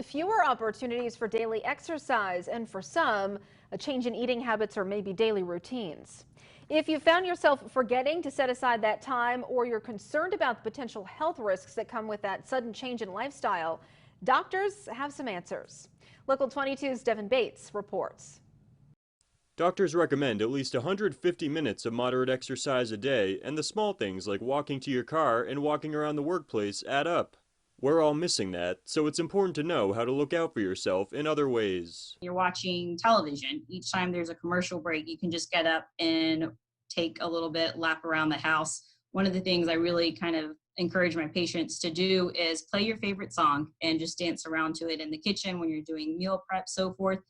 Fewer opportunities for daily exercise, and for some, a change in eating habits or maybe daily routines. If you found yourself forgetting to set aside that time, or you're concerned about the potential health risks that come with that sudden change in lifestyle, doctors have some answers. Local 22's Devin Bates reports. Doctors recommend at least 150 minutes of moderate exercise a day, and the small things like walking to your car and walking around the workplace add up. We're all missing that, so it's important to know how to look out for yourself in other ways. You're watching television. Each time there's a commercial break, you can just get up and take a little bit, lap around the house. One of the things I really kind of encourage my patients to do is play your favorite song and just dance around to it in the kitchen when you're doing meal prep, so forth.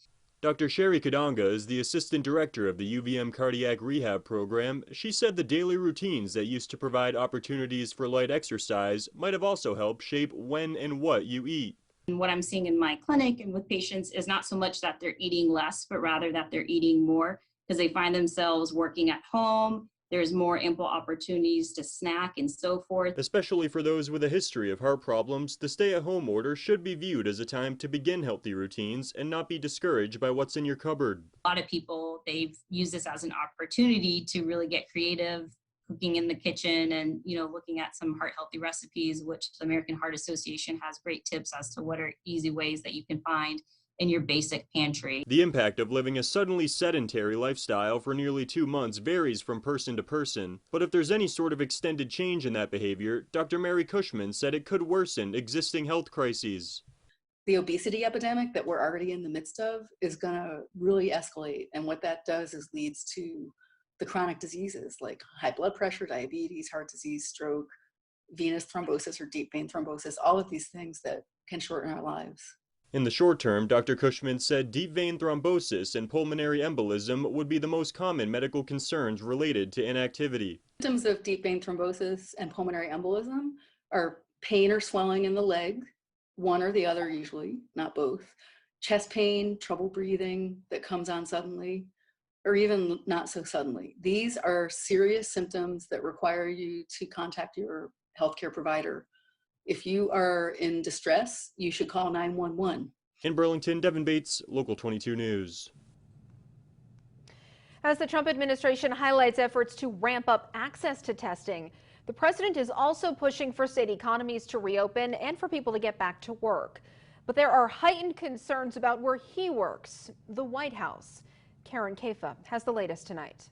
Dr. Sherry Kadanga is the assistant director of the UVM Cardiac Rehab Program. She said the daily routines that used to provide opportunities for light exercise might have also helped shape when and what you eat. And what I'm seeing in my clinic and with patients is not so much that they're eating less, but rather that they're eating more because they find themselves working at home. There's more ample opportunities to snack and so forth. Especially for those with a history of heart problems, the stay-at-home order should be viewed as a time to begin healthy routines and not be discouraged by what's in your cupboard. A lot of people, they've used this as an opportunity to really get creative, cooking in the kitchen and, looking at some heart healthy recipes, which the American Heart Association has great tips as to what are easy ways that you can find in your basic pantry. The impact of living a suddenly sedentary lifestyle for nearly 2 months varies from person to person, but if there's any sort of extended change in that behavior, Dr. Mary Cushman said it could worsen existing health crises. The obesity epidemic that we're already in the midst of is going to really escalate, and what that does is leads to the chronic diseases like high blood pressure, diabetes, heart disease, stroke, venous thrombosis or deep vein thrombosis, all of these things that can shorten our lives. In the short term, Dr. Cushman said deep vein thrombosis and pulmonary embolism would be the most common medical concerns related to inactivity. Symptoms of deep vein thrombosis and pulmonary embolism are pain or swelling in the leg, one or the other usually, not both, chest pain, trouble breathing that comes on suddenly, or even not so suddenly. These are serious symptoms that require you to contact your healthcare provider. If you are in distress, you should call 911. In Burlington, Devin Bates, Local 22 News. As the Trump administration highlights efforts to ramp up access to testing, the president is also pushing for state economies to reopen and for people to get back to work. But there are heightened concerns about where he works, the White House. Karen Caifa has the latest tonight.